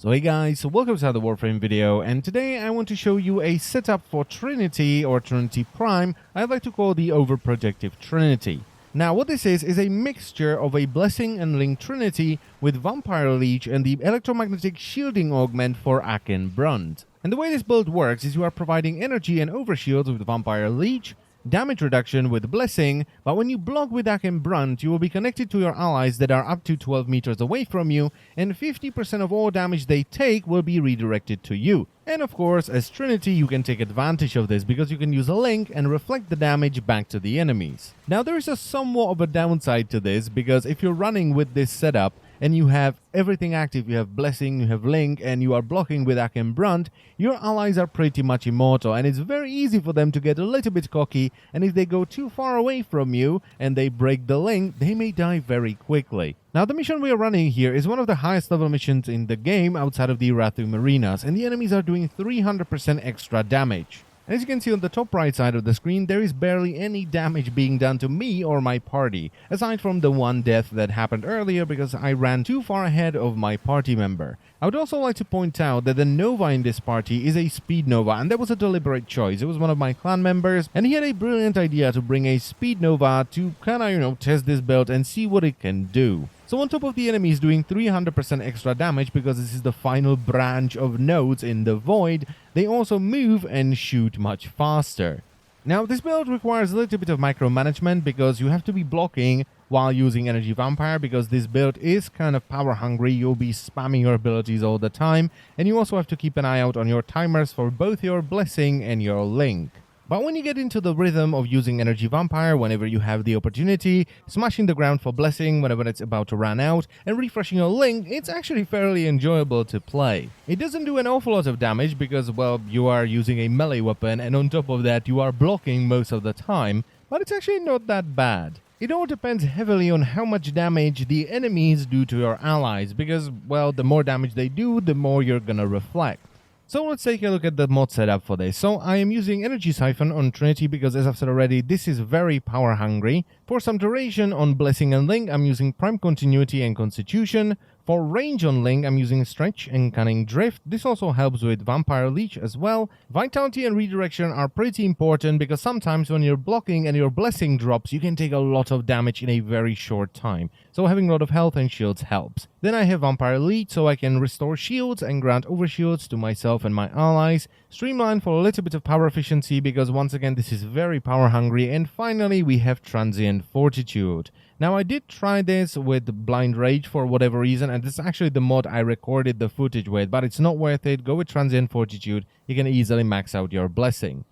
So hey guys, so welcome to another Warframe video, and today I want to show you a setup for Trinity or Trinity Prime. I'd like to call the Overprotective Trinity. Now what this is a mixture of a Blessing and Link Trinity with Vampire Leech and the electromagnetic shielding augment for Ack Brunt. And the way this build works is you are providing energy and overshields with Vampire Leech, damage reduction with Blessing, but when you block with Ack Brunt, you will be connected to your allies that are up to 12 meters away from you, and 50% of all damage they take will be redirected to you. And of course, as Trinity, you can take advantage of this because you can use a link and reflect the damage back to the enemies. Now there is a somewhat of a downside to this, because if you're running with this setup, and you have everything active, you have Blessing, you have Link, and you are blocking with Ack Brunt, your allies are pretty much immortal, and it's very easy for them to get a little bit cocky, and if they go too far away from you, and they break the link, they may die very quickly. Now the mission we are running here is one of the highest level missions in the game outside of the Rathum arenas, and the enemies are doing 300% extra damage. As you can see on the top right side of the screen, there is barely any damage being done to me or my party, aside from the one death that happened earlier because I ran too far ahead of my party member. I would also like to point out that the Nova in this party is a Speed Nova, and that was a deliberate choice. It was one of my clan members, and he had a brilliant idea to bring a Speed Nova to kinda, test this build and see what it can do. So on top of the enemies doing 300% extra damage because this is the final branch of nodes in the void, they also move and shoot much faster. Now this build requires a little bit of micromanagement because you have to be blocking while using Energy Vampire, because this build is kind of power hungry. You'll be spamming your abilities all the time, and you also have to keep an eye out on your timers for both your Blessing and your Link. But when you get into the rhythm of using Energy Vampire whenever you have the opportunity, smashing the ground for Blessing whenever it's about to run out, and refreshing your Link, it's actually fairly enjoyable to play. It doesn't do an awful lot of damage because, well, you are using a melee weapon, and on top of that you are blocking most of the time, but it's actually not that bad. It all depends heavily on how much damage the enemies do to your allies, because, well, the more damage they do, the more you're gonna reflect. So let's take a look at the mod setup for this. So I am using Energy Siphon on Trinity because, as I've said already, this is very power hungry. For some duration on Blessing and Link, I'm using Prime Continuity and Constitution. For range on Link, I'm using Stretch and Cunning Drift. This also helps with Vampire Leech as well. Vitality and Redirection are pretty important because sometimes when you're blocking and your Blessing drops, you can take a lot of damage in a very short time. So having a lot of health and shields helps. Then I have Vampire Leech, so I can restore shields and grant overshields to myself and my allies. Streamline for a little bit of power efficiency because, once again, this is very power hungry. And finally, we have Transient Fortitude. Now I did try this with Blind Rage for whatever reason, and this is actually the mod I recorded the footage with, but it's not worth it. Go with Transient Fortitude, you can easily max out your Blessing.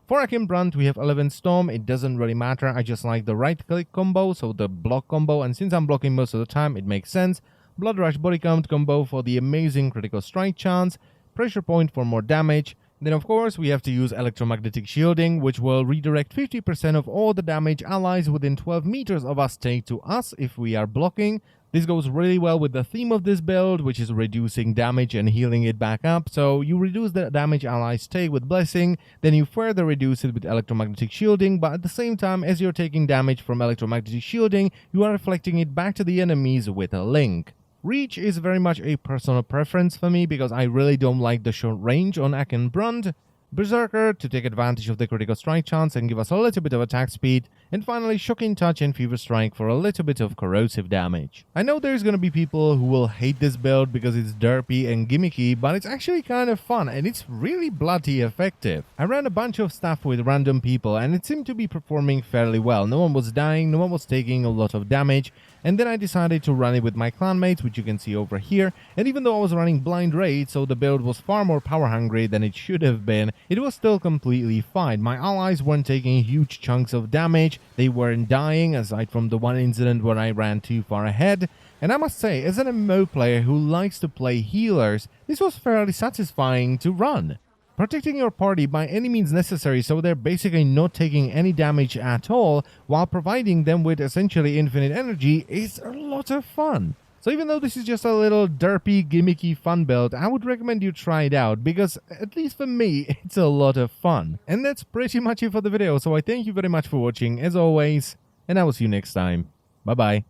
For Ack Brunt, we have 11 Storm. It doesn't really matter, I just like the right click combo, so the block combo, and since I'm blocking most of the time, it makes sense. Blood Rush Body Count combo for the amazing critical strike chance, Pressure Point for more damage. Then of course we have to use electromagnetic shielding, which will redirect 50% of all the damage allies within 12 meters of us take to us if we are blocking. This goes really well with the theme of this build, which is reducing damage and healing it back up. So you reduce the damage allies take with Blessing, then you further reduce it with electromagnetic shielding, but at the same time as you're taking damage from electromagnetic shielding, you are reflecting it back to the enemies with a Link. Reach is very much a personal preference for me because I really don't like the short range on Ack Brunt. Berserker to take advantage of the critical strike chance and give us a little bit of attack speed, and finally Shocking Touch and Fever Strike for a little bit of corrosive damage. I know there's gonna be people who will hate this build because it's derpy and gimmicky, but it's actually kind of fun and it's really bloody effective. I ran a bunch of stuff with random people and it seemed to be performing fairly well. No one was dying, no one was taking a lot of damage, and then I decided to run it with my clanmates, which you can see over here, and even though I was running Blind Rage, so the build was far more power hungry than it should have been, it was still completely fine. My allies weren't taking huge chunks of damage, they weren't dying, aside from the one incident where I ran too far ahead, and I must say, as an MMO player who likes to play healers, this was fairly satisfying to run. Protecting your party by any means necessary so they're basically not taking any damage at all, while providing them with essentially infinite energy, is a lot of fun. So even though this is just a little derpy, gimmicky fun build, I would recommend you try it out, because at least for me, it's a lot of fun. And that's pretty much it for the video, so I thank you very much for watching, as always, and I will see you next time. Bye bye.